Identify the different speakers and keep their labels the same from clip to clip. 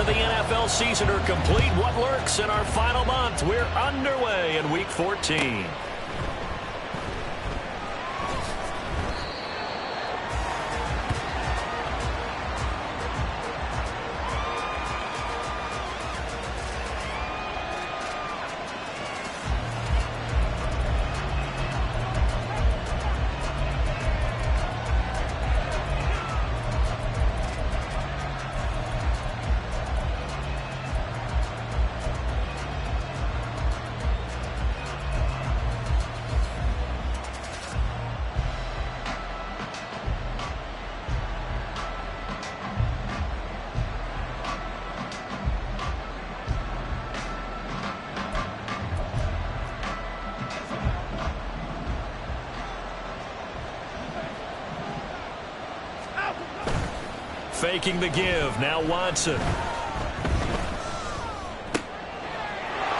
Speaker 1: of the NFL season are complete. What lurks in our final month? We're underway in Week 14. Faking the give. Now Watson.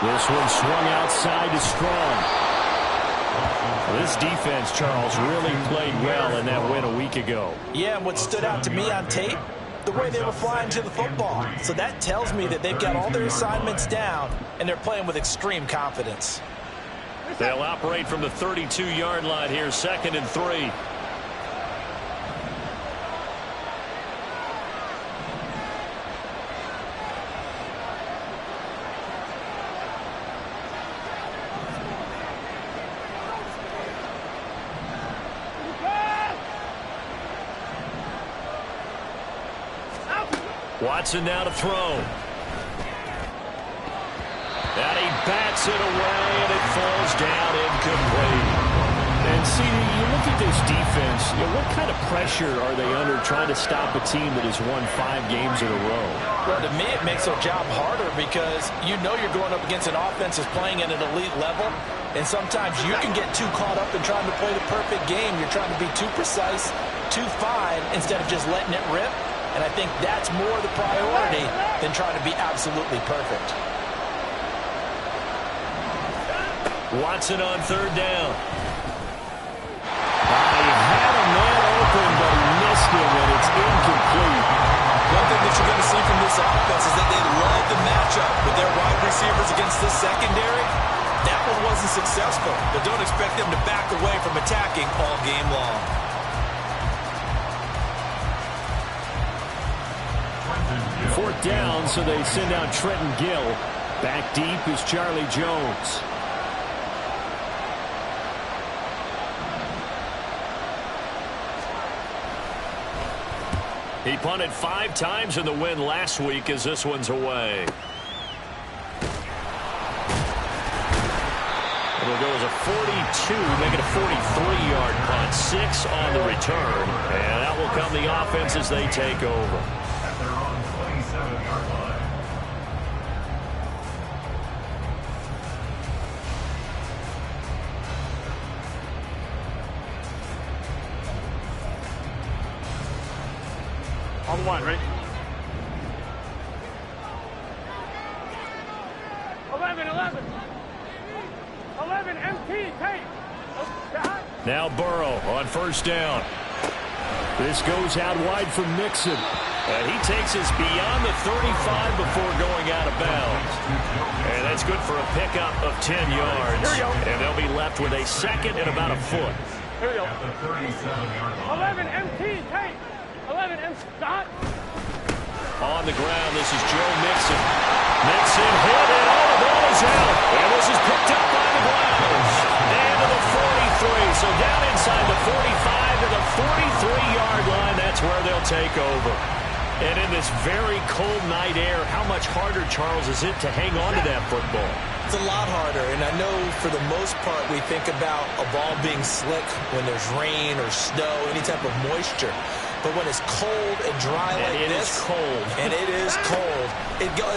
Speaker 1: This one swung outside to Strong. This defense, Charles, really played well in that win a week ago.
Speaker 2: Yeah, and what stood out to me on tape, the way they were flying to the football. So that tells me that they've got all their assignments down, and they're playing with extreme confidence.
Speaker 1: They'll operate from the 32-yard line here, 2nd and 3. Watson now to throw. And he bats it away, and it falls down incomplete.
Speaker 3: And see, you look at this defense, what kind of pressure are they under trying to stop a team that has won 5 games in a row?
Speaker 2: Well, to me, it makes their job harder because you know you're going up against an offense that's playing at an elite level, and sometimes you can get too caught up in trying to play the perfect game. You're trying to be too precise, too fine, instead of just letting it rip. And I think that's more the priority than trying to be absolutely perfect.
Speaker 1: Watson on 3rd down. He had a man open, but he missed him, and it's incomplete.
Speaker 2: One thing that you're going to see from this offense is that they love the matchup with their wide receivers against this secondary. That one wasn't successful, but don't expect them to back away from attacking all game long.
Speaker 3: 4th down, so they send out Trenton Gill. Back deep is Charlie Jones.
Speaker 1: He punted 5 times in the win last week as this one's away. It'll go as a 42, make it a 43-yard punt. 6 on the return. And that will come the offense as they take over.
Speaker 4: On the line, right? 11, MT, tape.
Speaker 1: Now Burrow on 1st down.
Speaker 3: This goes out wide for Mixon.
Speaker 1: And he takes us beyond the 35 before going out of bounds. And that's good for a pickup of 10 yards. And they'll be left with a 2nd and about a foot.
Speaker 4: Here we go. 11, MT, tape. 11, M. Stop.
Speaker 1: On the ground, this is Joe Mixon. Mixon hit, and all the ball is out. And this is picked up by the Browns. And to the 43. So down inside the 45 to the 43-yard line. That's where they'll take over. And in this very cold night air, how much harder, Charles, is it to hang on to that football?
Speaker 2: It's a lot harder, and I know for the most part we think about a ball being slick when there's rain or snow, any type of moisture. But when it's cold and dry like this, and it is cold,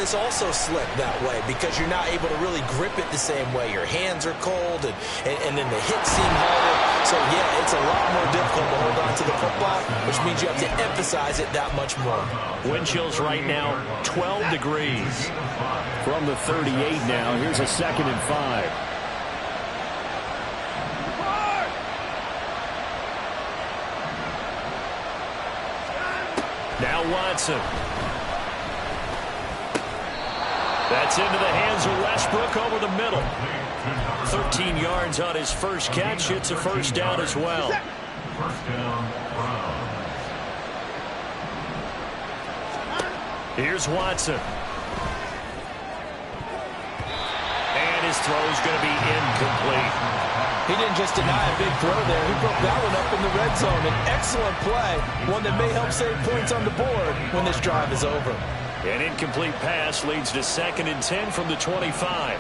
Speaker 2: it's also slick that way because you're not able to really grip it the same way. Your hands are cold, and then the hits seem harder. So, yeah, it's a lot more difficult to hold on to the football, which means you have to emphasize it that much more.
Speaker 1: Wind chills right now, 12 degrees.
Speaker 3: From the 38 now, here's a 2nd and 5.
Speaker 1: Now Watson. That's into the hands of Westbrook over the middle. 13 yards on his first catch. It's a first down as well.
Speaker 4: First down, Browns.
Speaker 1: Here's Watson. And his throw's going to be incomplete.
Speaker 2: He didn't just deny a big throw there. He broke that one up in the red zone. An excellent play, one that may help save points on the board when this drive is over.
Speaker 1: An incomplete pass leads to 2nd and 10 from the 25.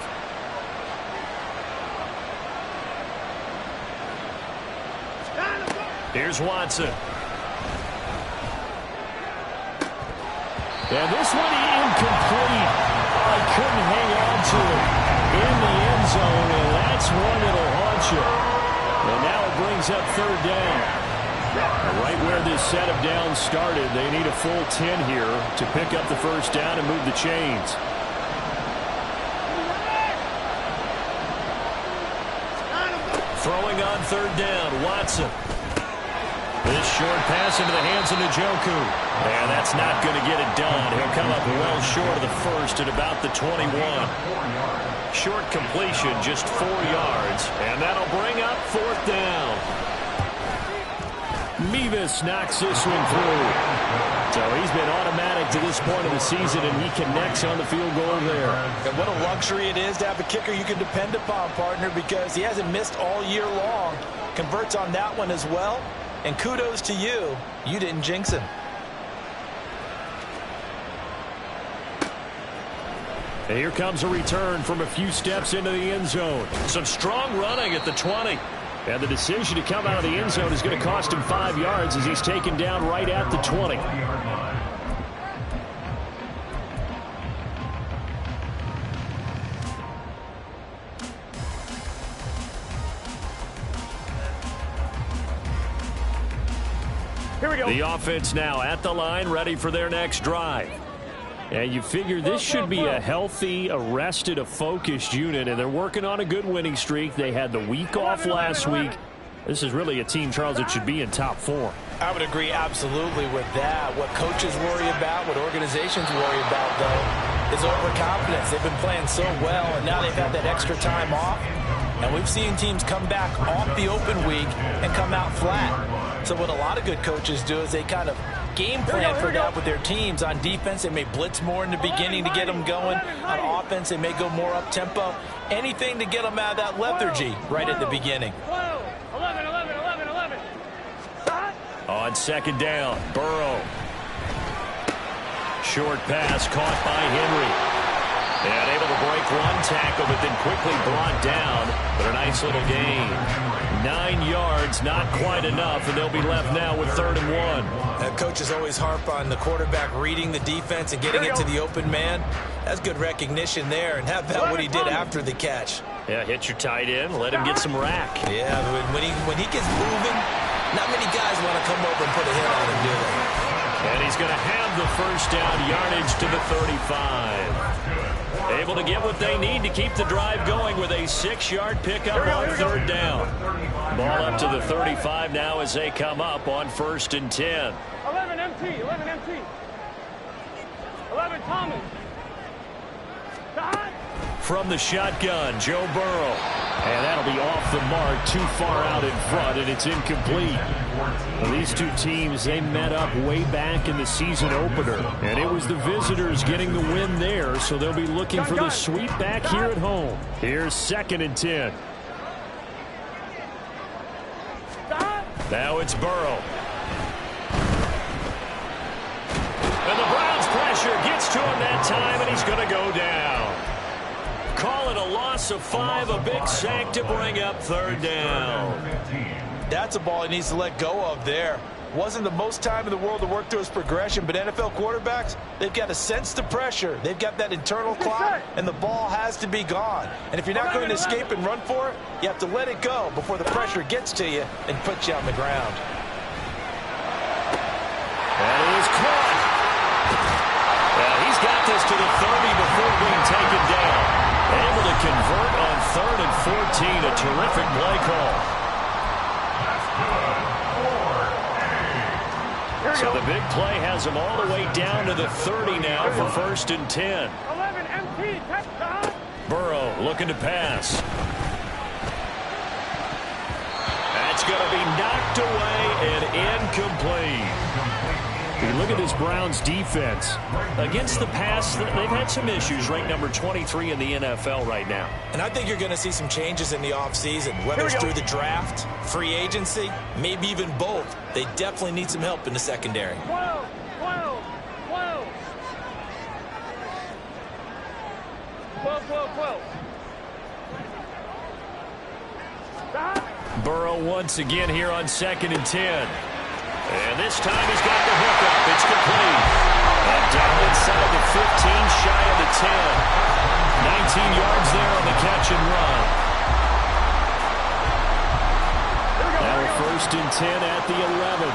Speaker 1: Here's Watson.
Speaker 3: And this one incomplete. I couldn't hang on to it in the end zone, and that's one that'll haunt you. And now it brings up 3rd down. Right where this set of downs started, they need a full 10 here to pick up the first down and move the chains.
Speaker 1: Throwing on 3rd down, Watson. This short pass into the hands of Njoku. And that's not going to get it done. He'll come up well short of the first at about the 21. Short completion, just 4 yards. And that'll bring up 4th down.
Speaker 3: Mevis knocks this one through. So he's been automatic to this point of the season, and he connects on the field goal there.
Speaker 2: And what a luxury it is to have a kicker you can depend upon, partner, because he hasn't missed all year long. Converts on that one as well. And kudos to you. You didn't jinx him.
Speaker 3: And here comes a return from a few steps into the end zone.
Speaker 1: Some strong running at the 20.
Speaker 3: And the decision to come out of the end zone is going to cost him 5 yards as he's taken down right at the 20.
Speaker 4: Here we go.
Speaker 3: The offense now at the line, ready for their next drive. And you figure this should be a healthy, a focused unit, and they're working on a good winning streak. They had the week off last week. This is really a team, Charles, that should be in top form.
Speaker 2: I would agree absolutely with that. What coaches worry about, what organizations worry about, though, is overconfidence. They've been playing so well, and now they've had that extra time off. And we've seen teams come back off the open week and come out flat. So what a lot of good coaches do is they kind of game plan for that with their teams. On defense, they may blitz more in the beginning to get them going. On offense, they may go more up-tempo. Anything to get them out of that lethargy right at the beginning.
Speaker 4: 11.
Speaker 1: On 2nd down, Burrow. Short pass caught by Henry. And able to break one tackle, but then quickly brought down. But a nice little gain. 9 yards, not quite enough, and they'll be left now with 3rd and 1.
Speaker 2: Coaches always harp on the quarterback reading the defense and getting it to the open man. That's good recognition there. And how about what he did after the catch?
Speaker 1: Yeah, hit your tight end, let him get some rack.
Speaker 2: Yeah, when he gets moving, not many guys want to come over and put a hit on him, do they?
Speaker 1: And he's going to have the first down, yardage to the 35. Able to get what they need to keep the drive going with a 6-yard pickup on 3rd down. Ball up to the 35 now as they come up on 1st and 10.
Speaker 4: 11 MT. 11 Thomas.
Speaker 1: From the shotgun, Joe Burrow.
Speaker 3: And that'll be off the mark, too far out in front, and it's incomplete. Well, these two teams, they met up way back in the season opener. And it was the visitors getting the win there, so they'll be looking for the sweep back here at home. Here's 2nd and 10.
Speaker 1: Now it's Burrow. And the Browns pressure gets to him that time, and he's going to go down. Call it a loss of 5, a big sack to bring up 3rd down.
Speaker 2: That's a ball he needs to let go of there. Wasn't the most time in the world to work through his progression, but NFL quarterbacks, they've got to sense the pressure. They've got that internal clock, and the ball has to be gone. And if you're not going to escape and run for it, you have to let it go before the pressure gets to you and puts you on the ground.
Speaker 1: And it is caught. Well, he's got this to the 30 before being taken down. Able to convert on 3rd and 14. A terrific play call. So the big play has him all the way down to the 30 now for 1st and 10.
Speaker 4: 11 MT.
Speaker 1: Burrow looking to pass. That's going to be knocked away and incomplete. You look at this Browns defense. Against the pass, they've had some issues. Ranked number 23 in the NFL right now.
Speaker 2: And I think you're going to see some changes in the offseason, whether it's through the draft, free agency, maybe even both. They definitely need some help in the secondary.
Speaker 4: 12.
Speaker 1: Burrow once again here on 2nd and 10. And this time he's got the hook up. It's complete. And down inside the 15, shy of the 10. 19 yards there on the catch and run. Now a 1st and 10 at the 11.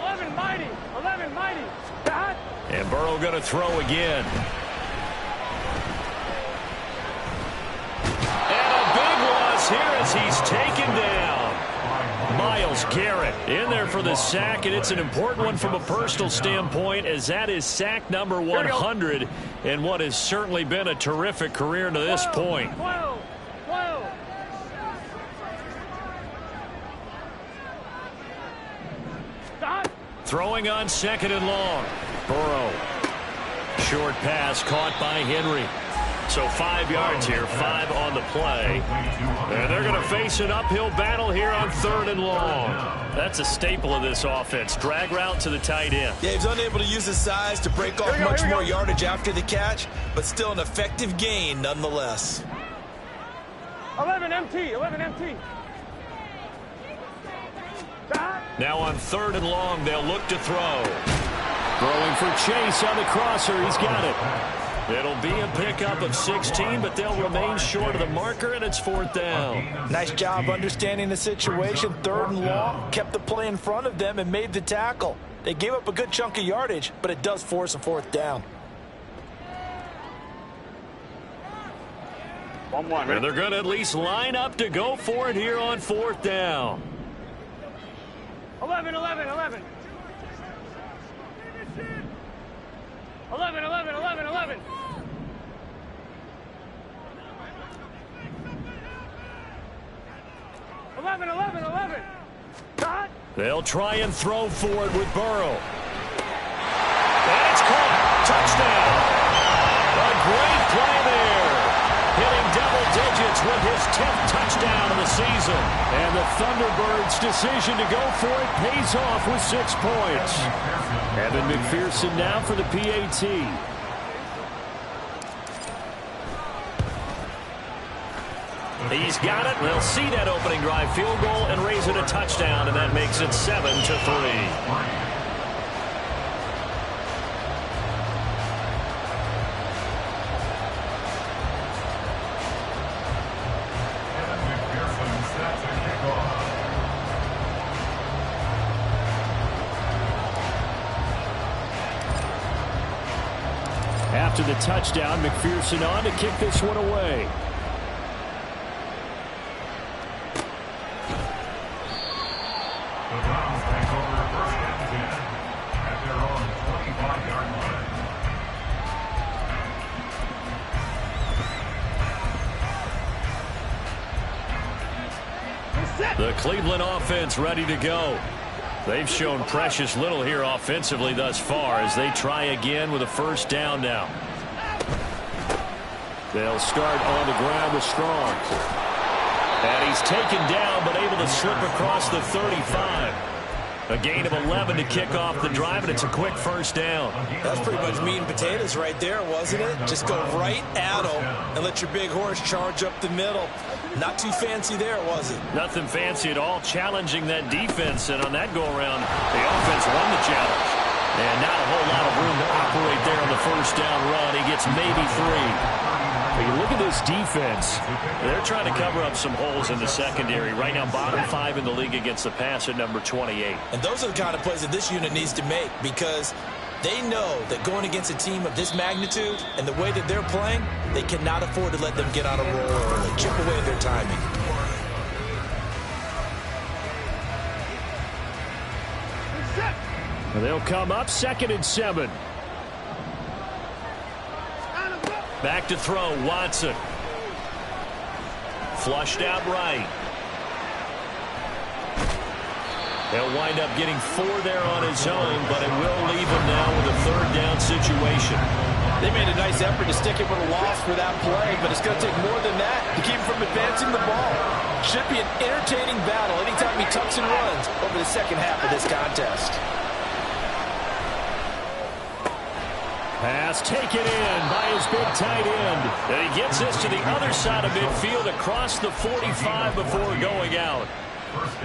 Speaker 4: 11 mighty.
Speaker 1: And Burrow going to throw again. Here as he's taken down. Myles Garrett in there for the sack, and it's an important one from a personal standpoint, as that is sack number 100 in what has certainly been a terrific career to this point.
Speaker 4: 12.
Speaker 1: Throwing on 2nd and long. Burrow. Short pass caught by Henry. So 5 yards here, 5 on the play. And they're going to face an uphill battle here on 3rd and long. That's a staple of this offense. Drag route to the tight end.
Speaker 2: Yeah, he's unable to use his size to break off much more yardage after the catch, but still an effective gain nonetheless.
Speaker 4: 11 MT.
Speaker 1: Now on 3rd and long, they'll look to throw. Throwing for Chase on the crosser. He's got it. It'll be a pickup of 16, but they'll remain short of the marker, and it's 4th down.
Speaker 2: Nice job understanding the situation. 3rd and long, kept the play in front of them and made the tackle. They gave up a good chunk of yardage, but it does force a 4th down.
Speaker 4: 1-1.
Speaker 1: And they're going to at least line up to go for it here on 4th down.
Speaker 4: 11. 11. 11.
Speaker 1: They'll try and throw for it with Burrow. And it's caught. Touchdown. A great play there. Hitting double digits with his 10th touchdown of the season. And the Thunderbirds' decision to go for it pays off with 6 points. Evan McPherson now for the PAT. He's got it. They'll see that opening drive field goal and raise it a touchdown, and that makes it 7-3. After the touchdown, McPherson on to kick this one away.
Speaker 5: The Browns take over 1st and 10 at their own 25-yard line.
Speaker 1: The Cleveland offense ready to go. They've shown precious little here offensively thus far as they try again with a 1st down now. They'll start on the ground with Strong. And he's taken down but able to slip across the 35. A gain of 11 to kick off the drive, and it's a quick 1st down.
Speaker 2: That's pretty much meat and potatoes right there, wasn't it? Just go right at them and let your big horse charge up the middle. Not too fancy there, was it?
Speaker 1: Nothing fancy at all, challenging that defense, and on that go-around, the offense won the challenge. And not a whole lot of room to operate there on the 1st down run. He gets maybe 3. But you look at this defense, they're trying to cover up some holes in the secondary. Right now, bottom 5 in the league against the pass at number 28.
Speaker 2: And those are the kind of plays that this unit needs to make, because they know that going against a team of this magnitude and the way that they're playing, they cannot afford to let them get out of roll early, chip away at their timing.
Speaker 3: They'll come up 2nd and 7.
Speaker 1: Back to throw, Watson. Flushed out right. They'll wind up getting 4 there on his own, but it will leave him now with a 3rd down situation.
Speaker 2: They made a nice effort to stick him with a loss for that play, but it's going to take more than that to keep him from advancing the ball. Should be an entertaining battle anytime he tucks and runs over the second half of this contest.
Speaker 3: Pass taken in by his big tight end.
Speaker 1: And he gets this to the other side of midfield across the 45 before going out.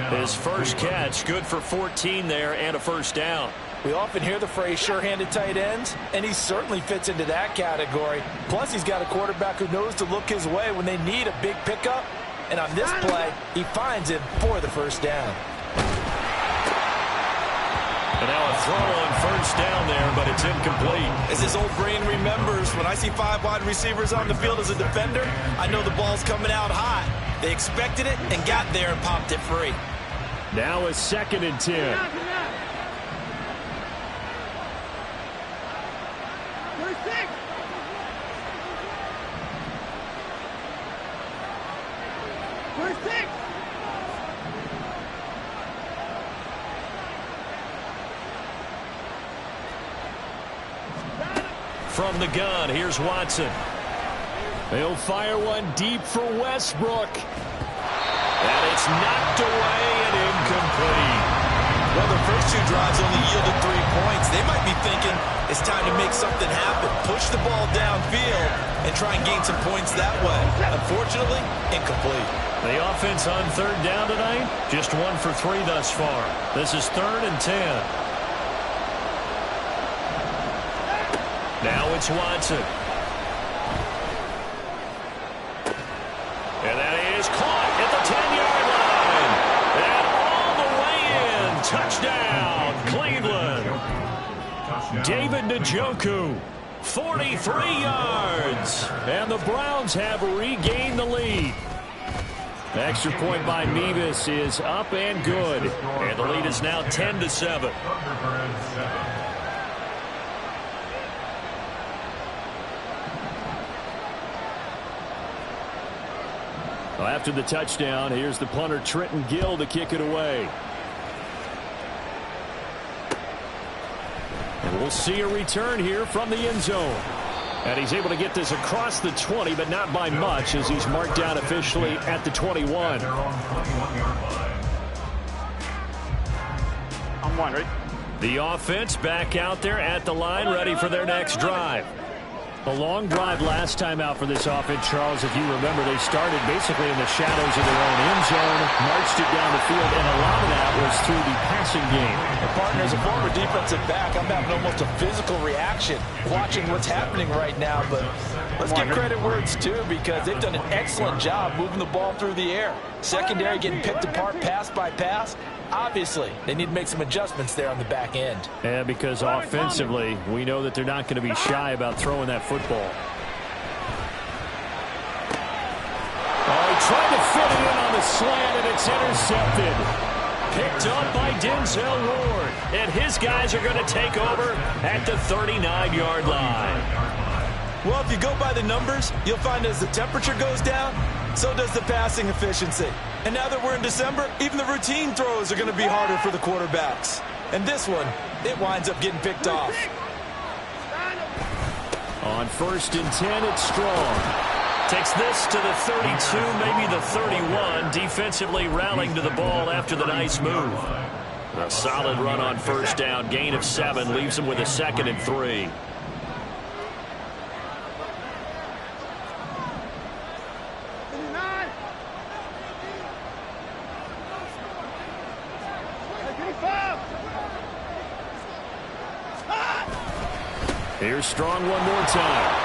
Speaker 1: His first catch, good for 14 there and a 1st down.
Speaker 2: We often hear the phrase sure-handed tight ends, and he certainly fits into that category. Plus, he's got a quarterback who knows to look his way when they need a big pickup. And on this play, he finds him for the 1st down.
Speaker 1: And now a throw on 1st down there, but it's incomplete.
Speaker 2: As his old brain remembers, when I see 5 wide receivers on the field as a defender, I know the ball's coming out hot. They expected it and got there and popped it free.
Speaker 3: Now a 2nd and 10.
Speaker 1: From the gun, here's Watson.
Speaker 3: They'll fire one deep for Westbrook.
Speaker 1: And it's knocked away and incomplete.
Speaker 2: Well, the first 2 drives only yielded 3 points. They might be thinking it's time to make something happen. Push the ball downfield and try and gain some points that way. Unfortunately, incomplete.
Speaker 1: The offense on 3rd down tonight, just 1 for 3 thus far. This is 3rd and 10. Now it's Watson. And that is caught at the 10-yard line. And all the way in. Touchdown, Cleveland. David Njoku, 43 yards. And the Browns have regained the lead. The extra point by Mevis is up and good. And the lead is now 10-7.
Speaker 3: Well, after the touchdown, here's the punter Trenton Gill to kick it away. And we'll see a return here from the end zone. And he's able to get this across the 20, but not by much, as he's marked down officially at the 21.
Speaker 4: I'm one, right?
Speaker 1: The offense back out there at the line, ready for their next drive.
Speaker 3: A long drive last time out for this offense, Charles. If you remember, they started basically in the shadows of their own end zone, marched it down the field, and a lot of that was through the passing game.
Speaker 2: And partner, as a former defensive back, I'm having almost a physical reaction watching what's happening right now. But let's give credit where it's due, because they've done an excellent job moving the ball through the air. Secondary getting picked apart pass by pass. Obviously, they need to make some adjustments there on the back end.
Speaker 3: Yeah, because offensively, we know that they're not going to be shy about throwing that football.
Speaker 1: Oh, he tried to fit it in on the slant, and it's intercepted. Picked up by Denzel Ward. And his guys are going to take over at the 39-yard line.
Speaker 2: Well, if you go by the numbers, you'll find as the temperature goes down, so does the passing efficiency. And now that we're in December, even the routine throws are going to be harder for the quarterbacks. And this one, it winds up getting picked off.
Speaker 3: On 1st and 10, it's Strong.
Speaker 1: Takes this to the 32, maybe the 31. Defensively rallying to the ball after the nice move. A solid run on 1st down. Gain of 7 leaves him with a 2nd and 3.
Speaker 3: Here's Strong one more time.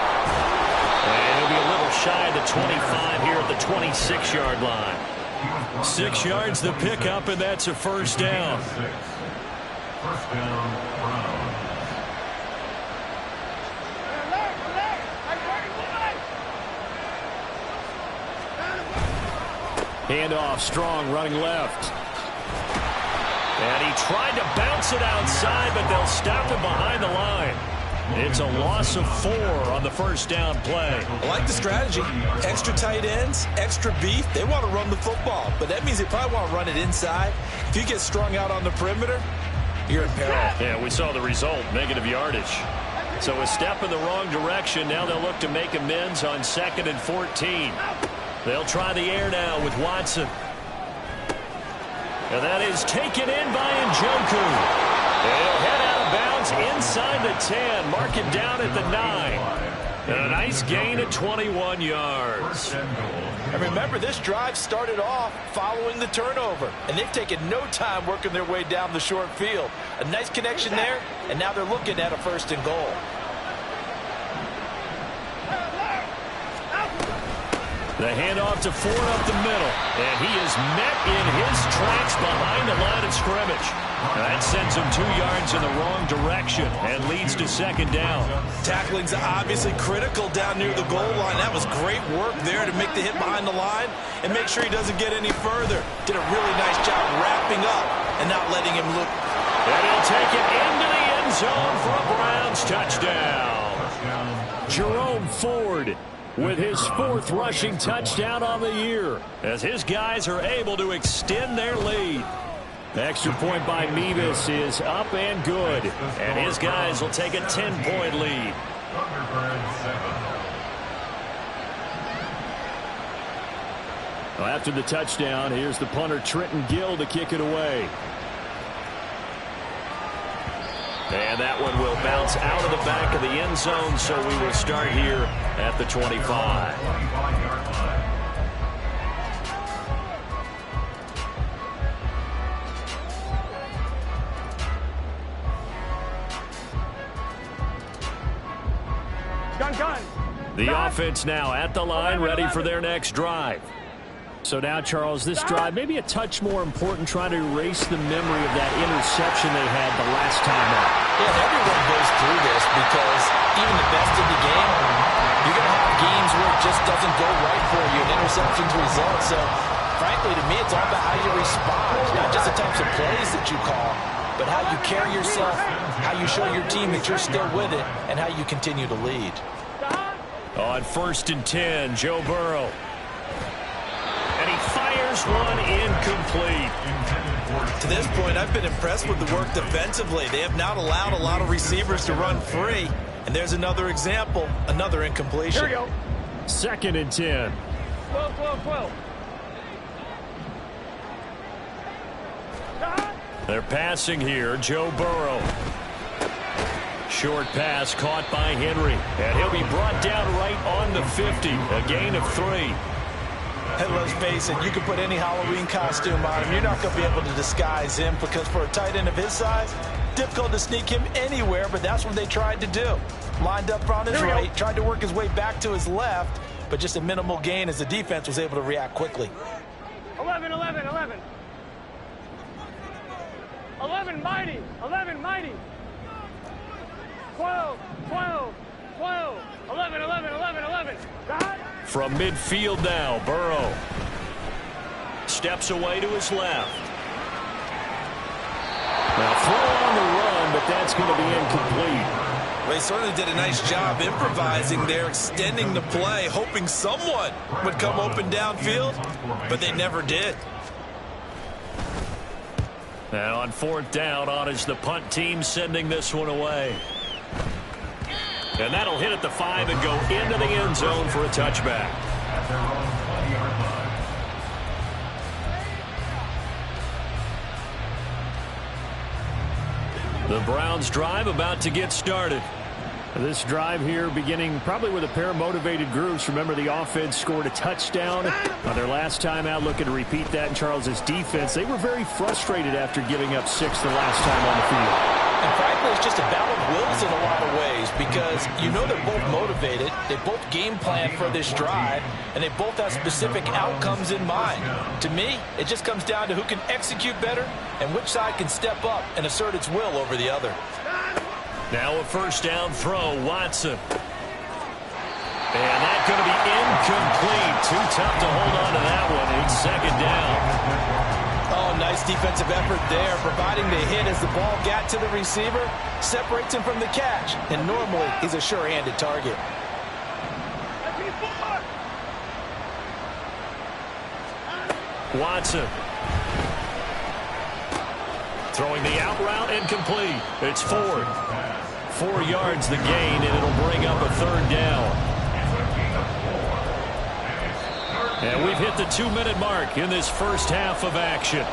Speaker 1: And he'll be a little shy of the 25 here at the 26-yard line. 6 yards the pickup, and that's a 1st down.
Speaker 5: First down, Browns.
Speaker 3: Handoff, Strong running left.
Speaker 1: And he tried to bounce it outside, but they'll stop him behind the line. It's a loss of 4 on the first down play.
Speaker 2: I like the strategy. Extra tight ends, extra beef. They want to run the football, but that means they probably want to run it inside. If you get strung out on the perimeter, you're in peril.
Speaker 1: Yeah, we saw the result, negative yardage. So a step in the wrong direction. Now they'll look to make amends on 2nd and 14. They'll try the air now with Watson. And that is taken in by Njoku. He'll head out of bounds inside the 10. Mark it down at the 9. And a nice gain of 21 yards.
Speaker 2: And remember, this drive started off following the turnover. And they've taken no time working their way down the short field. A nice connection there, and now they're looking at a 1st and goal.
Speaker 1: The handoff to Ford up the middle. And he is met in his tracks behind the line of scrimmage. That sends him 2 yards in the wrong direction and leads to 2nd down.
Speaker 2: Tackling's obviously critical down near the goal line. That was great work there to make the hit behind the line and make sure he doesn't get any further. Did a really nice job wrapping up and not letting him look.
Speaker 1: And he'll take it into the end zone for a Browns touchdown. Jerome Ford with his 4th rushing touchdown on the year as his guys are able to extend their lead. The extra point by Mevis is up and good, and his guys will take a 10-point lead. Well, after the touchdown, here's the punter Trenton Gill to kick it away. And that one will bounce out of the back of the end zone, so we will start here at the 25. The offense now at the line, ready for their next drive. So now, Charles, this drive maybe a touch more important, trying to erase the memory of that interception they had the last time out.
Speaker 2: Yeah, everyone goes through this because even the best in the game, you're going to have games where it just doesn't go right for you, and interceptions result. So, frankly, to me, it's all about how you respond, not just the types of plays that you call, but how you carry yourself, how you show your team that you're still with it, and how you continue to lead.
Speaker 1: On 1st and 10, Joe Burrow. And he fires one incomplete.
Speaker 2: To this point, I've been impressed with the work defensively. They have not allowed a lot of receivers to run free. And there's another example, another incompletion.
Speaker 4: Here we go.
Speaker 1: 2nd and 10.
Speaker 4: 12.
Speaker 1: They're passing here. Joe Burrow. Short pass caught by Henry. And he'll be brought down right on the 50. A gain of 3.
Speaker 2: And let's face it, you can put any Halloween costume on him. You're not going to be able to disguise him because for a tight end of his size, difficult to sneak him anywhere, but that's what they tried to do. Lined up on his right, tried to work his way back to his left, but just a minimal gain as the defense was able to react quickly.
Speaker 4: 11, mighty. 12. 11.
Speaker 1: From midfield now, Burrow steps away to his left. Now throw on the run, but that's going to be incomplete.
Speaker 2: Well, he certainly did a nice job improvising there, extending the play, hoping someone would come open downfield, but they never did.
Speaker 1: And on 4th down, on is the punt team sending this one away. And that'll hit at the 5 and go into the end zone for a touchback. The Browns drive about to get started. This drive here beginning probably with a pair of motivated groups. Remember, the offense scored a touchdown on their last time out. Looking to repeat that in Charles's defense. They were very frustrated after giving up 6 the last time on the field.
Speaker 2: And frankly, it's just a battle of wills in a lot of ways because you know they're both motivated, they both game plan for this drive, and they both have specific outcomes in mind. To me, it just comes down to who can execute better and which side can step up and assert its will over the other.
Speaker 1: Now a 1st down throw, Watson. And that's going to be incomplete. Too tough to hold on to that one. It's 2nd down.
Speaker 2: Oh, nice Nice defensive effort there, providing the hit as the ball got to the receiver, separates him from the catch, and normally he's a sure-handed target.
Speaker 1: Watson. Throwing the out route incomplete. It's Ford. 4 yards the gain, and it'll bring up a 3rd down. And we've hit the 2-minute mark in this first half of action.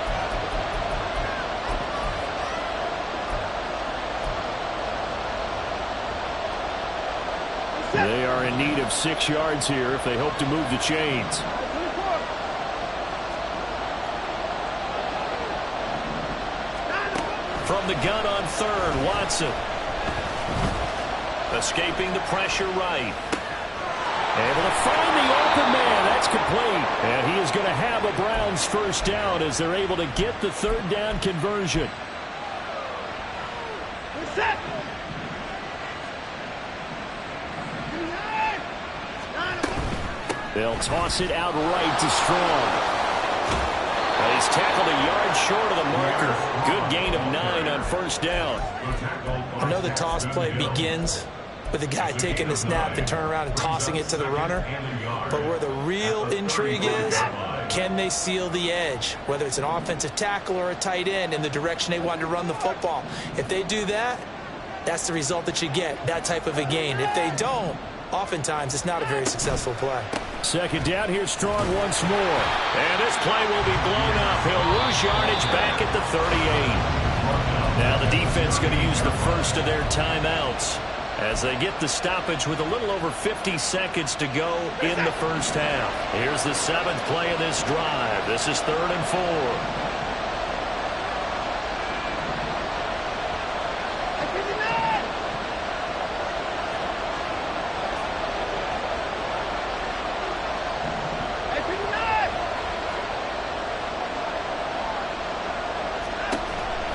Speaker 1: They are in need of 6 yards here if they hope to move the chains. From the gun on 3rd, Watson. Escaping the pressure right. Able to find the open man. That's complete. And he is going to have a Browns first down as they're able to get the 3rd down conversion. They'll toss it out right to Strong. He's tackled a yard short of the marker. Good gain of 9 on 1st down.
Speaker 2: I know the toss play begins with the guy taking the snap and turn around and tossing it to the runner. But where the real intrigue is, can they seal the edge? Whether it's an offensive tackle or a tight end in the direction they want to run the football. If they do that, that's the result that you get, that type of a gain. If they don't, oftentimes it's not a very successful play.
Speaker 3: 2nd down, here's Strong once more.
Speaker 1: And this play will be blown up. He'll lose yardage back at the 38. Now the defense going to use the first of their timeouts as they get the stoppage with a little over 50 seconds to go in the first half. Here's the 7th play of this drive. This is 3rd and 4.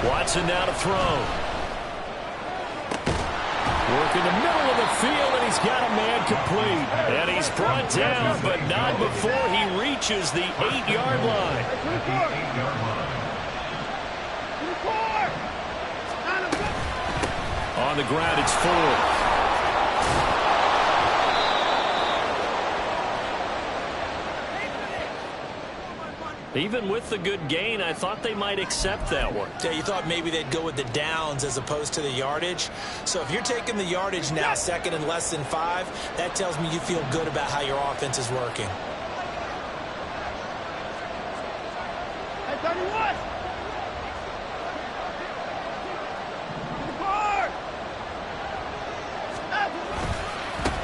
Speaker 1: Watson now to throw. Work in the middle of the field, and he's got a man complete. And he's brought down, but not before he reaches the 8-yard line. On the ground, it's Ford. Even with the good gain, I thought they might accept that one.
Speaker 2: Yeah, you thought maybe they'd go with the downs as opposed to the yardage. So if you're taking the yardage now, 2nd and less than 5, that tells me you feel good about how your offense is working.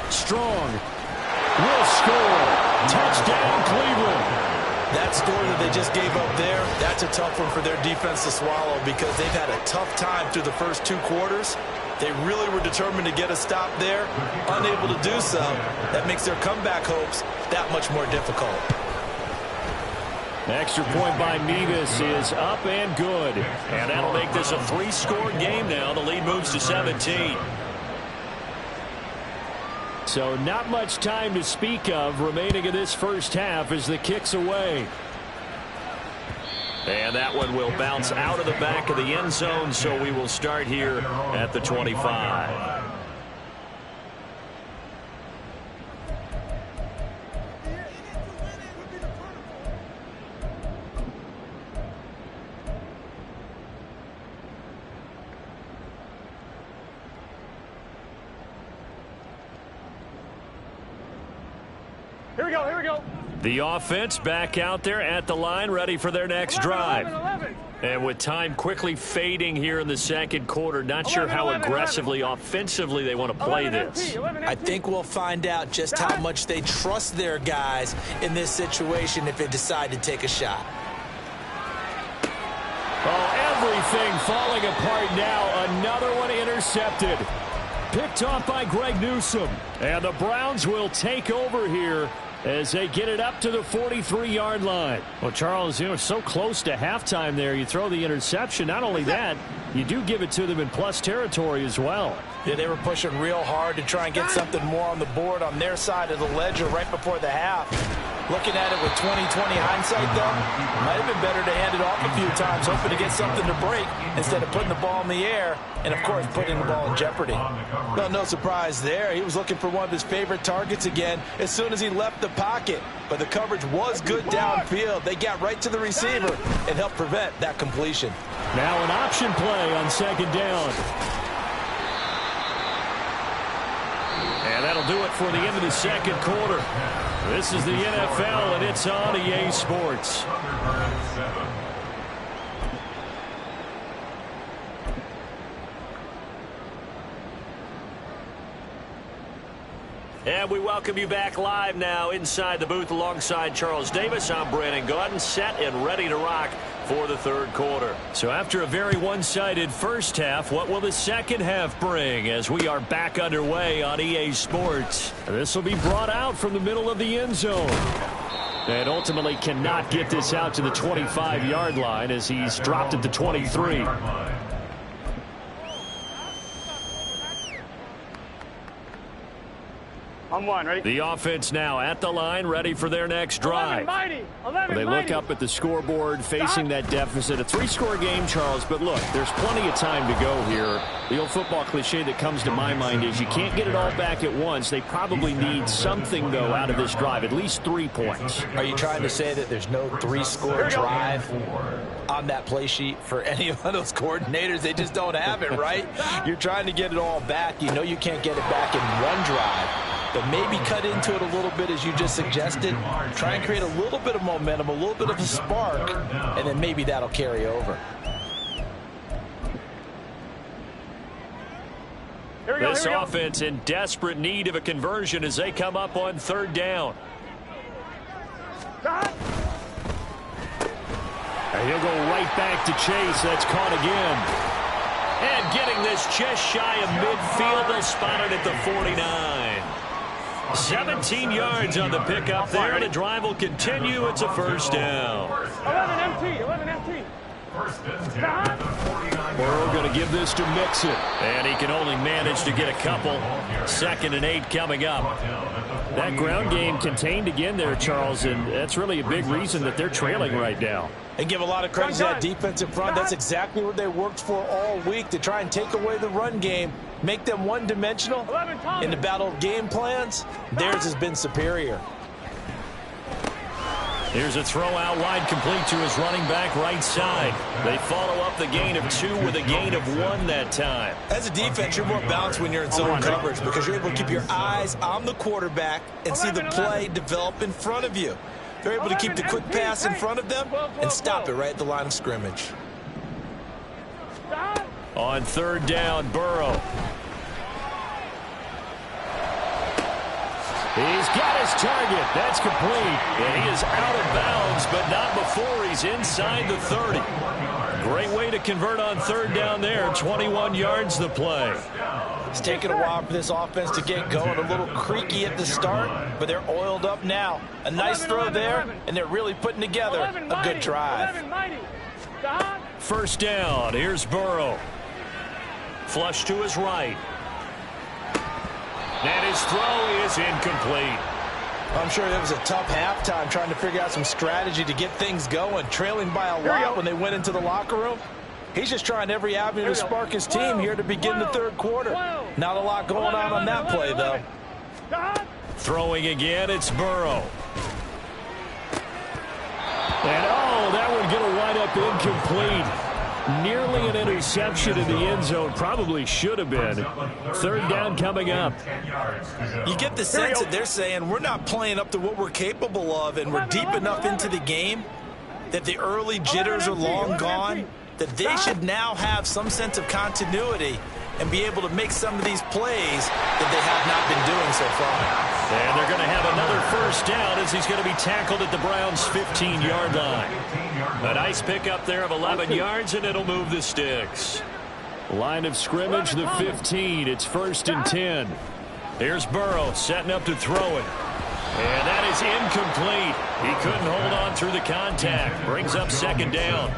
Speaker 3: Strong will score. Touchdown, Cleveland.
Speaker 2: That score that they just gave up there, that's a tough one for their defense to swallow because they've had a tough time through the first 2 quarters. They really were determined to get a stop there, unable to do so. That makes their comeback hopes that much more difficult.
Speaker 3: Extra point by Mevis is up and good.
Speaker 1: And that'll make this a 3-score game now. The lead moves to 17.
Speaker 3: So not much time to speak of remaining in this first half as the kick's away.
Speaker 1: And that one will bounce out of the back of the end zone, so we will start here at the 25.
Speaker 4: Here we go.
Speaker 1: The offense back out there at the line, ready for their next drive.
Speaker 4: 11.
Speaker 1: And with time quickly fading here in the 2nd quarter, not sure how aggressively, offensively they want to play this.
Speaker 2: I think we'll find out just how much they trust their guys in this situation if they decide to take a shot.
Speaker 3: Oh, everything falling apart now. Another one intercepted. Picked off by Greg Newsome. And the Browns will take over here as they get it up to the 43-yard line. Well, Charles, it's so close to halftime there. You throw the interception. Not only that, you do give it to them in plus territory as well.
Speaker 2: Yeah, they were pushing real hard to try and get something more on the board on their side of the ledger right before the half. Looking at it with 20/20 hindsight, though, might have been better to hand it off a few times, hoping to get something to break instead of putting the ball in the air and, of course, putting the ball in jeopardy. Well, no surprise there. He was looking for one of his favorite targets again as soon as he left the pocket. But the coverage was good downfield. They got right to the receiver and helped prevent that completion.
Speaker 3: Now an option play on second down.
Speaker 1: And that'll do it for the end of the second quarter. This is the NFL, and it's on EA Sports. And we welcome you back live now inside the booth alongside Charles Davis. I'm Brandon Gaudin, set and ready to rock for the third quarter. So after a very one-sided first half, what will the second half bring as we are back underway on EA Sports? This will be brought out from the middle of the end zone. And ultimately cannot get this out to the 25-yard line as he's dropped at the 23.
Speaker 4: On one, ready?
Speaker 1: The offense now at the line, ready for their next drive.
Speaker 4: 11
Speaker 1: They look up at the scoreboard, facing that deficit. A three-score game, Charles, but look, there's plenty of time to go here. The old football cliche that comes to my mind is you can't get it all back at once. They probably need something, though, out of this drive, at least 3 points.
Speaker 2: Are you trying to say that there's no three-score drive on that play sheet for any of those coordinators? They just don't have it, right? You're trying to get it all back. You know you can't get it back in one drive. But maybe cut into it a little bit as you just suggested. Try and create a little bit of momentum, a little bit of a spark, and then maybe that'll carry over.
Speaker 1: This offense in desperate need of a conversion as they come up on third down. And he'll go right back to Chase. That's caught again. And getting this just shy of midfield. They'll spot it at the 49. 17 yards on the pickup there, and the drive will continue. It's a first down.
Speaker 4: 11 empty.
Speaker 1: Burrow going to give this to Mixon, and he can only manage to get a couple. 2nd and 8 coming up. That ground game contained again there, Charles, and that's really a big reason that they're trailing right now.
Speaker 2: And give a lot of credit to that defensive front. That's exactly what they worked for all week, to try and take away the run game, make them one-dimensional. In the battle of game plans, theirs has been superior.
Speaker 1: Here's a throw out wide, complete to his running back right side. They follow up the gain of 2 with a gain of 1 that time.
Speaker 2: As a defense, you're more balanced when you're in zone coverage because you're able to keep your eyes on the quarterback and see the play develop in front of you. They're able to keep the quick pass in front of them and stop it right at the line of scrimmage.
Speaker 1: On third down, Burrow. He's got his target. That's complete. And he is out of bounds, but not before he's inside the 30. Great way to convert on third down there. 21 yards the play.
Speaker 2: It's taken a while for this offense to get going. A little creaky at the start, but they're oiled up now. A nice throw there, and they're really putting together a good drive.
Speaker 1: First down. Here's Burrow. Flush to his right. And his throw is incomplete.
Speaker 2: I'm sure it was a tough halftime trying to figure out some strategy to get things going, trailing by a lot when they went into the locker room. He's just trying every avenue to spark his team here to begin the third quarter. Not a lot going on that play, though.
Speaker 1: Throwing again, it's Burrow. And, oh, that one going to wind up incomplete. Nearly an interception in the end zone. Probably should have been. Third down coming up.
Speaker 2: You get the sense that they're saying we're not playing up to what we're capable of, and we're deep enough into the game that the early jitters are long gone, that they should now have some sense of continuity and be able to make some of these plays that they have not been doing so far.
Speaker 1: And they're going to have another first down as he's going to be tackled at the Browns' 15-yard line. A nice pickup there of 11 yards, and it'll move the sticks. Line of scrimmage, the 15. It's 1st and 10. Here's Burrow setting up to throw it. And that is incomplete. He couldn't hold on through the contact. Brings up 2nd down.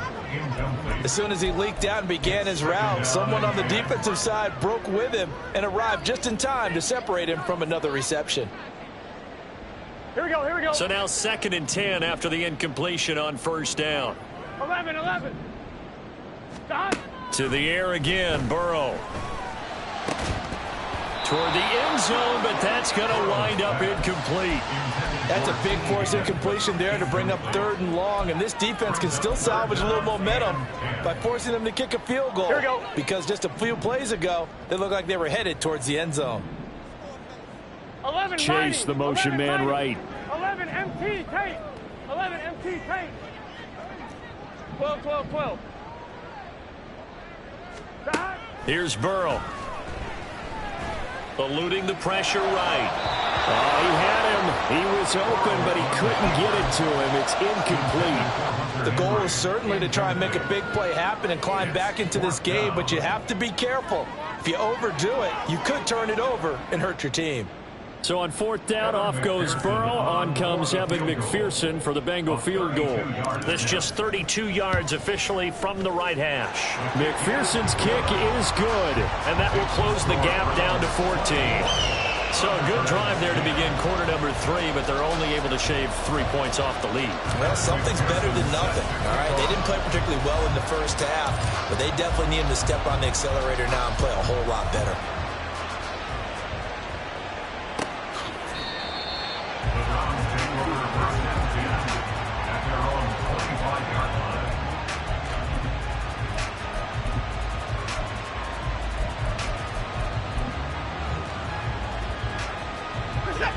Speaker 2: As soon as he leaked out and began his route, someone on the defensive side broke with him and arrived just in time to separate him from another reception.
Speaker 4: Here we go, here we go.
Speaker 1: So now 2nd and 10 after the incompletion on 1st down.
Speaker 4: 11. Stop.
Speaker 1: To the air again, Burrow. Toward the end zone, but that's going to wind up incomplete.
Speaker 2: That's a big force incompletion there to bring up 3rd and long, and this defense can still salvage a little momentum by forcing them to kick a field goal.
Speaker 4: Here we go.
Speaker 2: Because just a few plays ago, they looked like they were headed towards the end zone.
Speaker 4: 11
Speaker 3: Chase the motion man right.
Speaker 4: 11 MT tape. 11 MT tape. 12. Stop.
Speaker 1: Here's Burrow. Eluding the pressure right.
Speaker 3: He had him. He was open, but he couldn't get it to him. It's incomplete.
Speaker 2: The goal is certainly to try and make a big play happen and climb back into this game, but you have to be careful. If you overdo it, you could turn it over and hurt your team.
Speaker 3: So on 4th down, off goes Burrow. On comes Evan McPherson for the Bengal field goal.
Speaker 1: This just 32 yards officially from the right hash.
Speaker 3: McPherson's kick is good.
Speaker 1: And that will close the gap down to 14. So a good drive there to begin quarter number 3, but they're only able to shave 3 points off the lead.
Speaker 2: Well, something's better than nothing. All right, they didn't play particularly well in the first half, but they definitely need them to step on the accelerator now and play a whole lot better.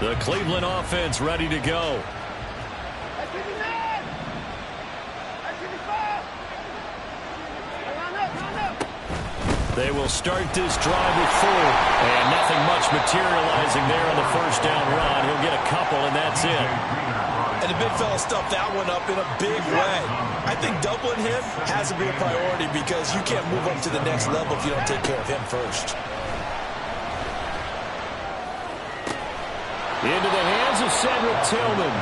Speaker 1: The Cleveland offense ready to go. They will start this drive with 4. And nothing much materializing there on the 1st down run. He'll get a couple, and that's it.
Speaker 2: And the big fella stuffed that one up in a big way. I think doubling him has to be a priority because you can't move up to the next level if you don't take care of him first.
Speaker 3: Into the hands of Cedric Tillman.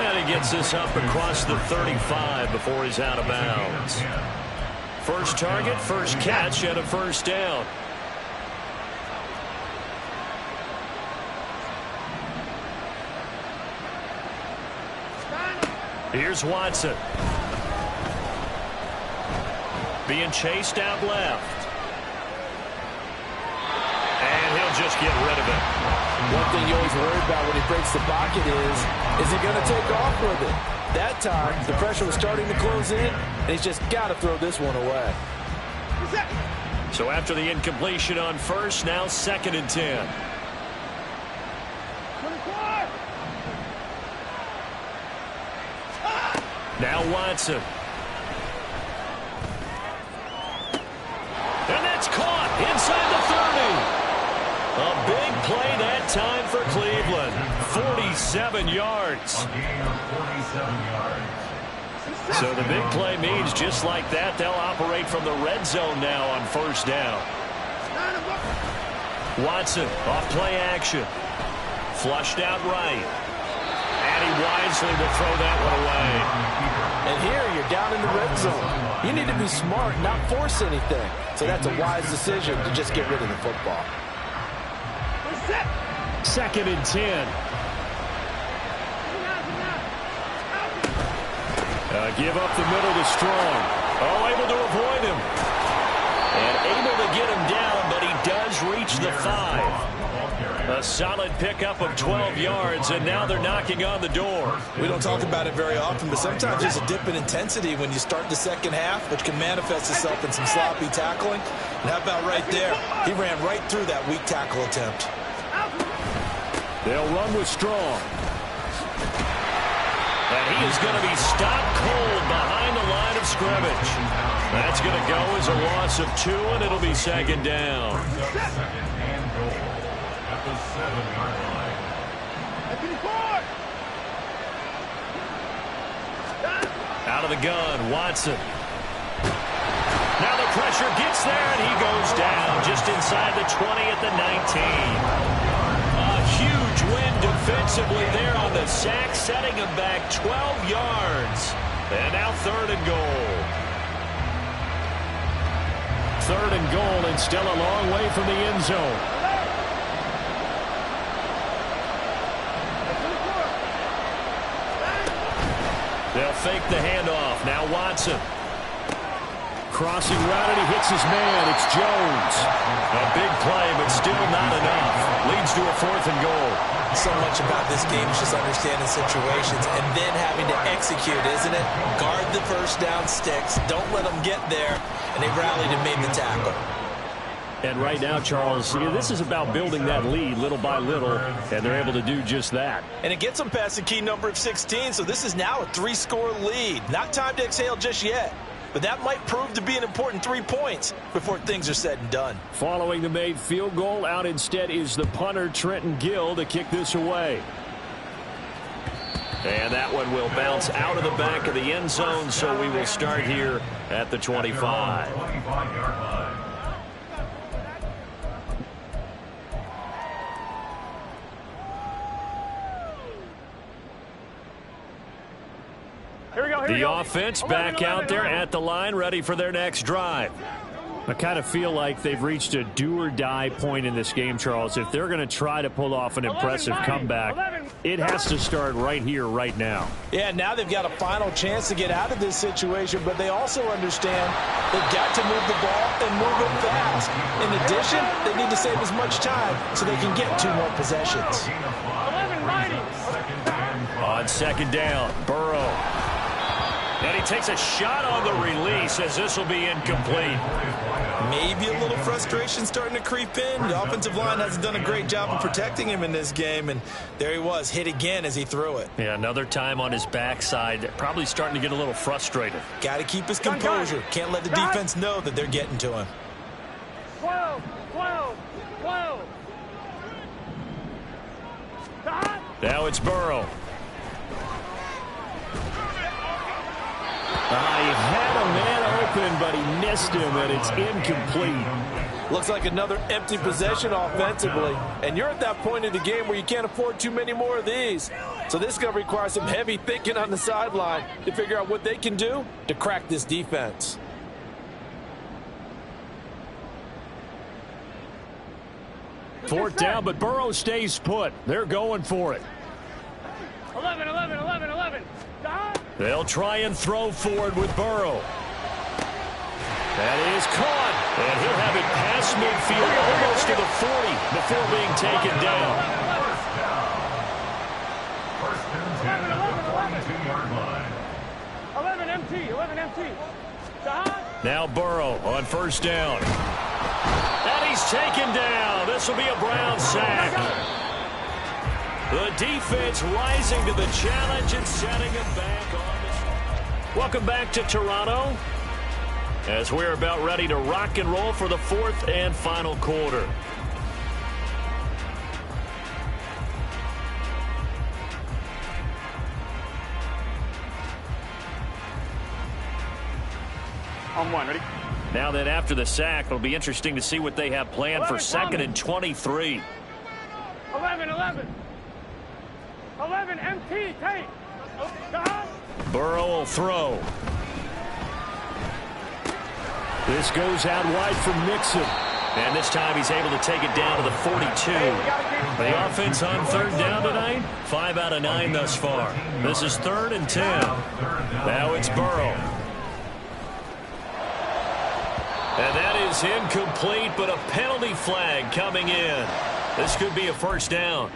Speaker 1: And he gets this up across the 35 before he's out of bounds. First target, first catch, and a 1st down. Here's Watson. Being chased out left. And he'll just get rid of it.
Speaker 2: One thing you always worry about when he breaks the pocket is he going to take off with it? That time, the pressure was starting to close in, and he's just got to throw this one away.
Speaker 1: So after the incompletion on 1st, now 2nd and 10.
Speaker 4: 24.
Speaker 1: Now Watson. And that's caught inside the 30. A big play that time for Cleveland. 47 yards.
Speaker 5: A gain of 47 yards.
Speaker 1: So the big play means just like that, they'll operate from the red zone now on 1st down. Watson off play action. Flushed out right. And he wisely will throw that one away.
Speaker 2: And here you're down in the red zone. You need to be smart, not force anything. So that's a wise decision to just get rid of the football.
Speaker 3: 2nd and 10.
Speaker 1: Give up the middle to Strong. Oh, able to avoid him. And able to get him down, but he does reach the 5. A solid pickup of 12 yards, and now they're knocking on the door.
Speaker 2: We don't talk about it very often, but sometimes there's a dip in intensity when you start the second half, which can manifest itself in some sloppy tackling. And how about right there? He ran right through that weak tackle attempt.
Speaker 3: They'll run with Strong.
Speaker 1: And he is going to be stopped cold behind the line of scrimmage. That's going to go as a loss of 2, and it'll be 2nd down.
Speaker 5: Second and goal at the 7-yard line.
Speaker 1: Out of the gun, Watson. Now the pressure gets there, and he goes down just inside the 20 at the 19. A huge win defensively there on the sack, setting him back 12 yards. And now 3rd and goal.
Speaker 3: 3rd and goal, and still a long way from the end zone.
Speaker 1: They'll fake the handoff. Now Watson.
Speaker 3: Crossing route, and he hits his man. It's Jones.
Speaker 1: A big play, but still not enough. Leads to a 4th and goal.
Speaker 2: So much about this game is just understanding situations and then having to execute, isn't it? Guard the first down sticks. Don't let them get there. And they rallied and made the tackle.
Speaker 3: And right now, Charles, this is about building that lead little by little, and they're able to do just that.
Speaker 2: And it gets them past the key number of 16, so this is now a 3-score lead. Not time to exhale just yet. But that might prove to be an important 3 points before things are said and done.
Speaker 3: Following the made field goal, out instead is the punter, Trenton Gill, to kick this away.
Speaker 1: And that one will bounce out of the back of the end zone, so we will start here at the 25. The offense back out there at the line, ready for their next drive.
Speaker 3: I kind of feel like they've reached a do-or-die point in this game, Charles. If they're going to try to pull off an impressive comeback, it has to start right here, right now.
Speaker 2: Yeah, now they've got a final chance to get out of this situation, but they also understand they've got to move the ball and move it fast. In addition, they need to save as much time so they can get 2 more possessions.
Speaker 4: 11-90.
Speaker 1: On 2nd down, Burrow. And he takes a shot on the release as this will be incomplete.
Speaker 2: Maybe a little frustration starting to creep in. The offensive line hasn't done a great job of protecting him in this game, and there he was, hit again as he threw it.
Speaker 1: Yeah, another time on his backside, probably starting to get a little frustrated.
Speaker 2: Got to keep his composure. Can't let the defense know that they're getting to him.
Speaker 4: 12.
Speaker 1: Now it's Burrow.
Speaker 3: He had a man open, but he missed him, and it's incomplete.
Speaker 2: Looks like another empty possession offensively. And you're at that point in the game where you can't afford too many more of these. So this is going to require some heavy thinking on the sideline to figure out what they can do to crack this defense.
Speaker 3: Fourth down, but Burrow stays put. They're going for it.
Speaker 4: 11.
Speaker 1: They'll try and throw forward with Burrow. That is caught. And he'll have it past midfield, almost to the 40 before being taken down.
Speaker 5: First and 10 at the
Speaker 4: 11 empty.
Speaker 1: Now Burrow on 1st down. And he's taken down. This will be a Brown sack. The defense rising to the challenge and setting him back on the... Welcome back to Toronto as we're about ready to rock and roll for the 4th and final quarter.
Speaker 4: On 1, ready?
Speaker 1: Now then, after the sack, it'll be interesting to see what they have planned for 2nd and 23.
Speaker 4: 11 empty, take.
Speaker 1: Burrow will throw.
Speaker 3: This goes out wide for Mixon.
Speaker 1: And this time he's able to take it down to the 42. The offense on 3rd down tonight, 5 out of 9 thus far. This is 3rd and 10. Now it's Burrow. And that is incomplete, but a penalty flag coming in. This could be a 1st down.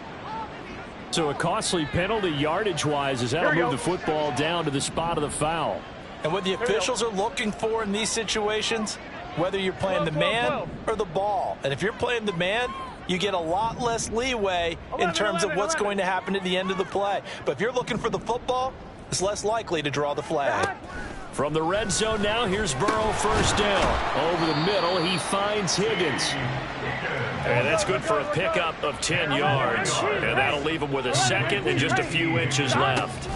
Speaker 3: So a costly penalty yardage-wise as that'll move the football down to the spot of the foul.
Speaker 2: And what the officials are looking for in these situations, whether you're playing the man or the ball. And if you're playing the man, you get a lot less leeway in terms of what's going to happen at the end of the play. But if you're looking for the football, it's less likely to draw the flag.
Speaker 1: From the red zone now, here's Burrow 1st down.
Speaker 3: Over the middle, he finds Higgins.
Speaker 1: And that's good for a pickup of 10 yards. And that'll leave him with a 2nd and just a few inches left.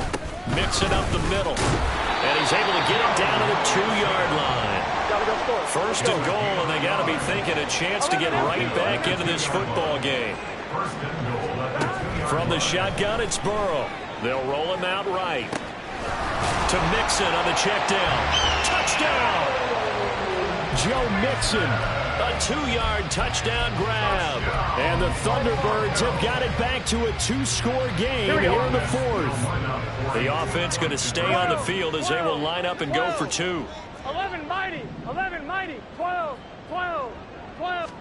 Speaker 1: Mixing up the middle. And he's able to get it down to the 2-yard line. 1st and goal, and they got to be thinking a chance to get right back into this football game. From the shotgun, it's Burrow. They'll roll him out right. To Mixon on the check down. Touchdown!
Speaker 3: Joe Mixon.
Speaker 1: A 2-yard touchdown grab. And the Thunderbirds have got it back to a 2-score game here in the fourth. The offense going to stay on the field as they will line up and go for 2.
Speaker 4: 11 mighty, 12, 12, 12.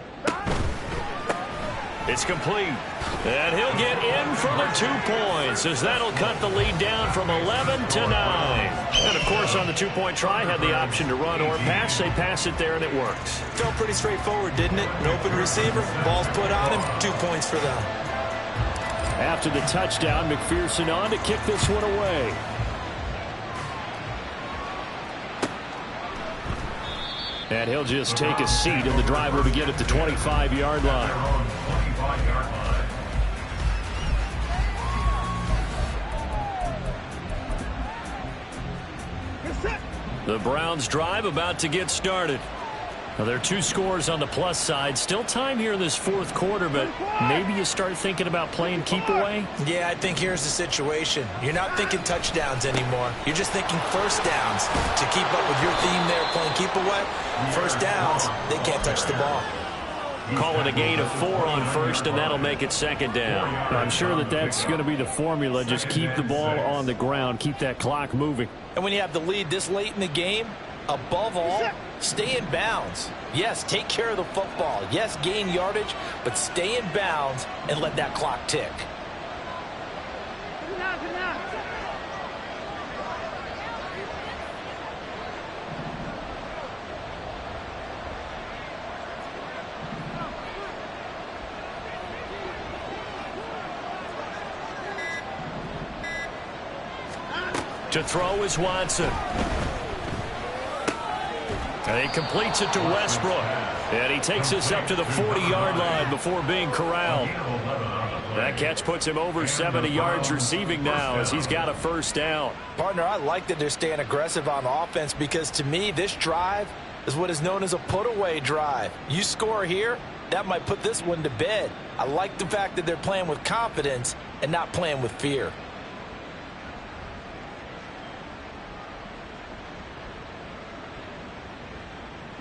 Speaker 1: It's complete. And he'll get in for the 2 points as that'll cut the lead down from 11 to 9. And, of course, on the 2-point try, had the option to run or pass. They pass it there, and it works.
Speaker 2: Felt pretty straightforward, didn't it? An open receiver, ball's put on him, 2 points for them.
Speaker 3: After the touchdown, McPherson on to kick this one away. And he'll just take a seat, and the drive will begin at the 25-yard line. The Browns drive about to get started. Now, there are 2 scores on the plus side. Still time here in this fourth quarter, but maybe you start thinking about playing keep away?
Speaker 2: Yeah, I think here's the situation. You're not thinking touchdowns anymore. You're just thinking first downs. To keep up with your theme there, playing keep away, first downs, they can't touch the ball.
Speaker 1: Call it a gain of 4 on first, and that'll make it second down.
Speaker 3: I'm sure that's going to be the formula. Just keep the ball on the ground. Keep that clock moving.
Speaker 2: And when you have the lead this late in the game, above all, stay in bounds. Yes, take care of the football. Yes, gain yardage, but stay in bounds and let that clock tick.
Speaker 1: To throw is Watson. And he completes it to Westbrook. And he takes us up to the 40-yard line before being corralled. That catch puts him over 70 yards receiving now as he's got a first down.
Speaker 2: Partner, I like that they're staying aggressive on offense because to me this drive is what is known as a put-away drive. You score here, that might put this one to bed. I like the fact that they're playing with confidence and not playing with fear.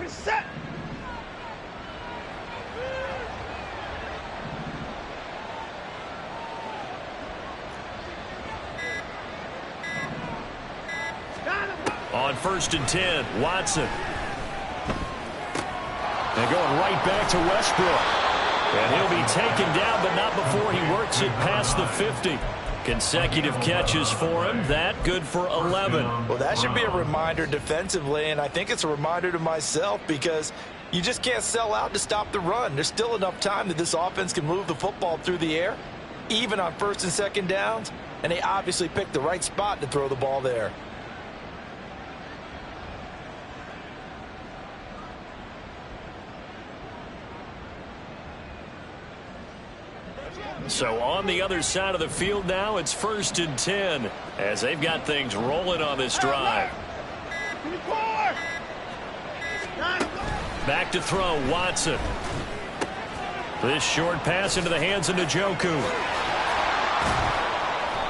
Speaker 4: Set.
Speaker 1: On 1st and 10, Watson. And going right back to Westbrook. And he'll be taken down, but not before he works it past the 50. Consecutive catches for him. That good for 11.
Speaker 2: Well, that should be a reminder defensively, and I think it's a reminder to myself because you just can't sell out to stop the run. There's still enough time that this offense can move the football through the air, even on 1st and 2nd downs, and they obviously picked the right spot to throw the ball there.
Speaker 1: So on the other side of the field now, it's 1st and 10 as they've got things rolling on this drive. Back to throw, Watson. This short pass into the hands of Njoku.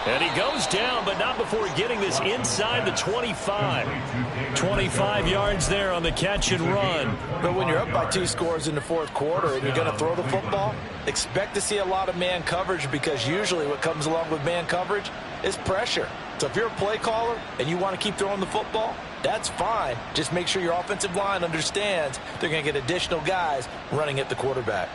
Speaker 1: And he goes down, but not before getting this inside the 25. 25 yards there on the catch and run.
Speaker 2: But when you're up by 2 scores in the fourth quarter and you're going to throw the football, expect to see a lot of man coverage because usually what comes along with man coverage is pressure. So if you're a play caller and you want to keep throwing the football, that's fine. Just make sure your offensive line understands they're going to get additional guys running at the quarterback.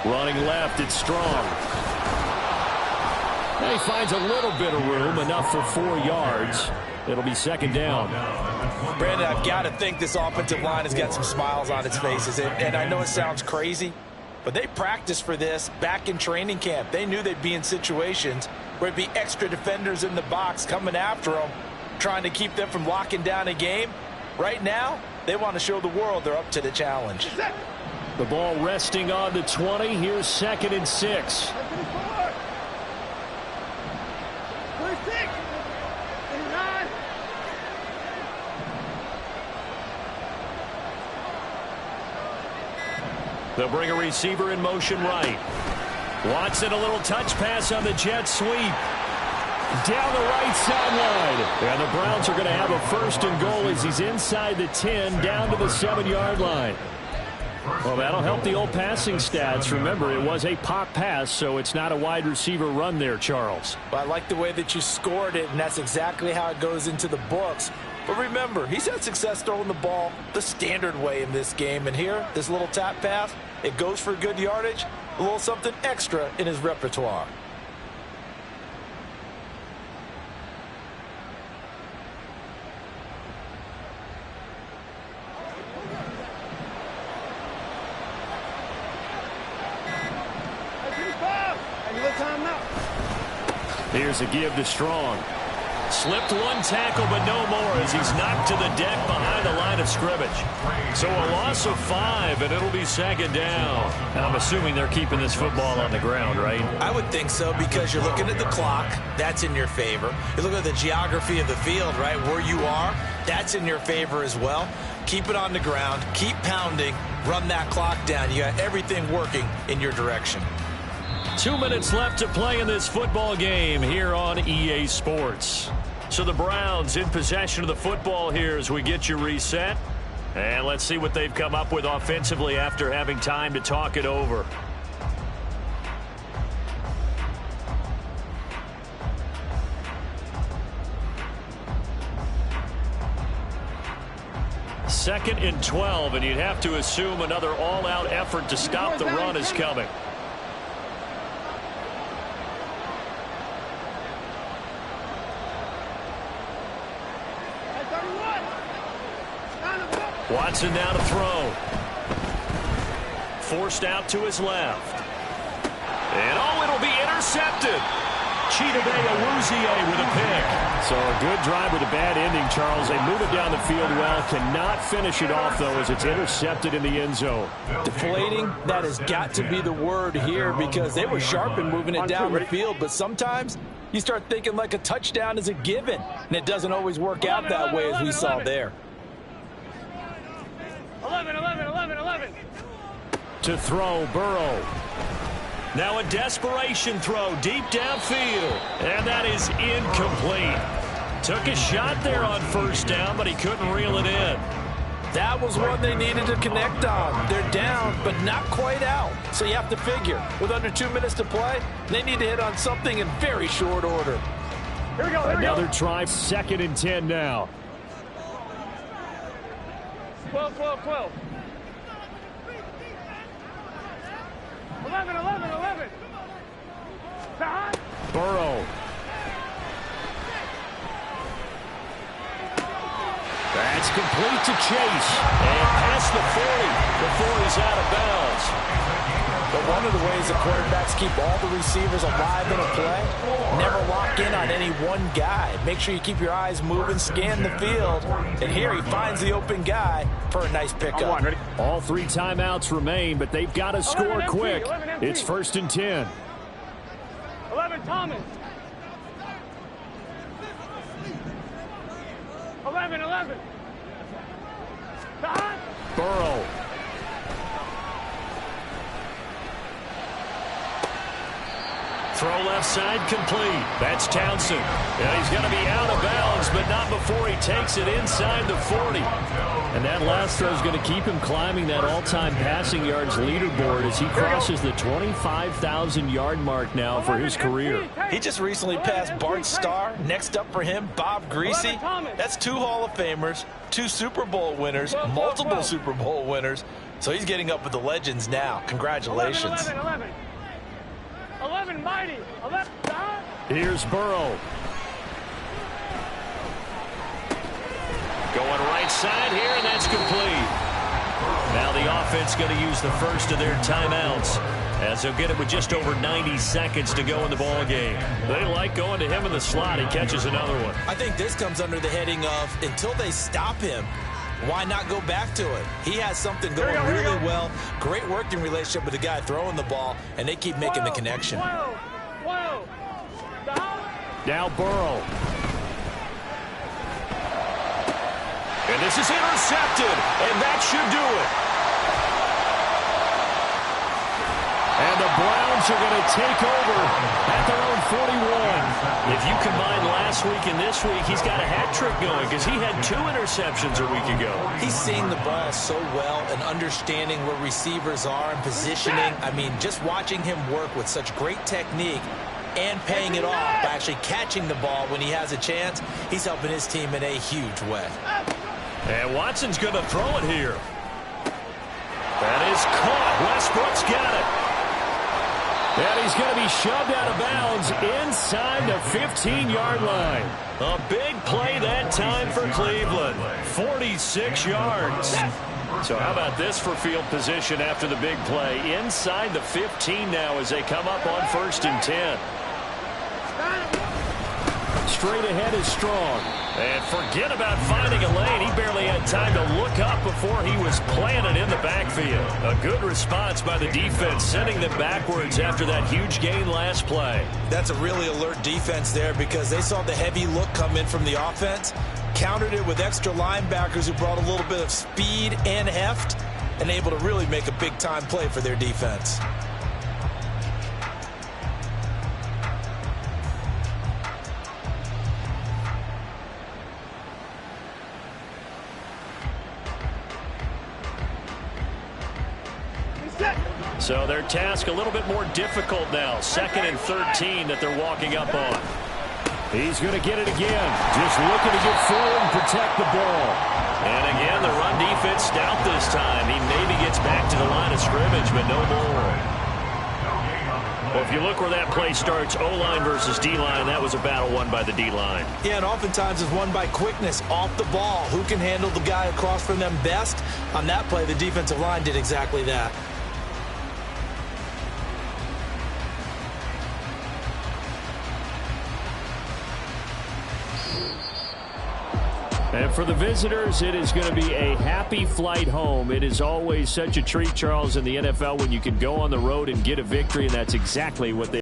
Speaker 3: Running left, it's Strong. And he finds a little bit of room, enough for 4 yards. It'll be 2nd down.
Speaker 2: Brandon, I've got to think this offensive line has got some smiles on its faces. And I know it sounds crazy, but they practiced for this back in training camp. They knew they'd be in situations where it'd be extra defenders in the box coming after them, trying to keep them from locking down a game. Right now, they want to show the world they're up to the challenge.
Speaker 3: The ball resting on the 20. Here's 2nd and 6.
Speaker 1: They'll bring a receiver in motion right. Watson, a little touch pass on the jet sweep. Down the right sideline. And the Browns are going to have a 1st and goal as he's inside the 10, down to the 7-yard line. Well, that'll help the old passing stats. Remember, it was a pop pass, so it's not a wide receiver run there, Charles.
Speaker 2: Well, I like the way that you scored it, and that's exactly how it goes into the books. But remember, he's had success throwing the ball the standard way in this game. And here, this little tap pass, it goes for good yardage, a little something extra in his repertoire.
Speaker 1: Here's a give to Strong. Slipped one tackle, but no more as he's knocked to the deck behind the line of scrimmage. So a loss of 5, and it'll be 2nd down. And I'm assuming they're keeping this football on the ground, right?
Speaker 2: I would think so, because you're looking at the clock. That's in your favor. You look at the geography of the field, right, where you are. That's in your favor as well. Keep it on the ground. Keep pounding. Run that clock down. You got everything working in your direction.
Speaker 1: 2 minutes left to play in this football game here on EA Sports. So the Browns in possession of the football here as we get you reset. And let's see what they've come up with offensively after having time to talk it over. Second and 12, and you'd have to assume another all-out effort to stop the run is coming. Watson now to throw. Forced out to his left. And oh, it'll be intercepted. Chidobe Awuzie with a pick. So a good drive with a bad ending, Charles. They move it down the field well. Cannot finish it off, though, as it's intercepted in the end zone.
Speaker 2: Deflating, that has got to be the word here, because they were sharp in moving it down the field. But sometimes you start thinking like a touchdown is a given, and it doesn't always work out that way as we saw there.
Speaker 4: 11.
Speaker 1: To throw, Burrow. Now a desperation throw deep downfield. And that is incomplete. Took a shot there on 1st down, but he couldn't reel it in.
Speaker 2: That was one they needed to connect on. They're down, but not quite out. So you have to figure, with under 2 minutes to play, they need to hit on something in very short order.
Speaker 4: Here we go.
Speaker 1: Another try, 2nd and 10 now.
Speaker 4: 12. 11.
Speaker 1: Burrow. That's complete to Chase. And past the 40 before he's out of bounds.
Speaker 2: But one of the ways the quarterbacks keep all the receivers alive in a play, never lock in on any one guy. Make sure you keep your eyes moving, scan the field. And here he finds the open guy for a nice pickup.
Speaker 1: All 3 timeouts remain, but they've got to score quick. It's 1st and 10.
Speaker 4: 11, Thomas. 11.
Speaker 1: Burrow. Throw left side complete. That's Townsend. Yeah, he's going to be out of bounds, but not before he takes it inside the 40. And that last throw is going to keep him climbing that all-time passing yards leaderboard as he crosses the 25,000-yard mark now for his career.
Speaker 2: He just recently passed Bart Starr. Next up for him, Bob Greasy. That's 2 Hall of Famers, 2 Super Bowl winners, multiple Super Bowl winners. So he's getting up with the legends now. Congratulations.
Speaker 4: 11, mighty. 11.
Speaker 1: Here's Burrow. Going right side here, and that's complete. Now the offense going to use the first of their timeouts as they'll get it with just over 90 seconds to go in the ball game. They like going to him in the slot. He catches another one.
Speaker 2: I think this comes under the heading of until they stop him, why not go back to it? He has something going really well. Great working relationship with the guy throwing the ball, and they keep making the connection.
Speaker 1: Now Burrow. And this is intercepted, and that should do it.
Speaker 3: And the Browns are going to take over at their own 41.
Speaker 1: If you combine last week and this week, he's got a hat trick going because he had 2 interceptions a week ago.
Speaker 2: He's seeing the ball so well and understanding where receivers are and positioning. I mean, just watching him work with such great technique and paying it off by actually catching the ball when he has a chance, he's helping his team in a huge way.
Speaker 1: And Watson's going to throw it here. That is caught. Westbrook's got it.
Speaker 3: And he's going to be shoved out of bounds inside the 15-yard line.
Speaker 1: A big play that time for Cleveland. 46 yards. So how about this for field position after the big play? Inside the 15 now as they come up on 1st and 10.
Speaker 3: Straight ahead is Strong.
Speaker 1: And forget about finding a lane. He barely had time to look up before he was planted in the backfield. A good response by the defense, sending them backwards after that huge gain last play.
Speaker 2: That's a really alert defense there because they saw the heavy look come in from the offense, countered it with extra linebackers who brought a little bit of speed and heft, and able to really make a big-time play for their defense.
Speaker 1: So their task a little bit more difficult now. 2nd and 13 that they're walking up on.
Speaker 3: He's going to get it again. Just looking to get forward and protect the ball.
Speaker 1: And again, the run defense stout this time. He maybe gets back to the line of scrimmage, but no more. Well, if you look where that play starts, O-line versus D-line, that was a battle won by the D-line.
Speaker 2: Yeah, and oftentimes it's won by quickness off the ball. Who can handle the guy across from them best? On that play, the defensive line did exactly that.
Speaker 3: And for the visitors, it is going to be a happy flight home. It is always such a treat, Charles, in the NFL when you can go on the road and get a victory, and that's exactly what they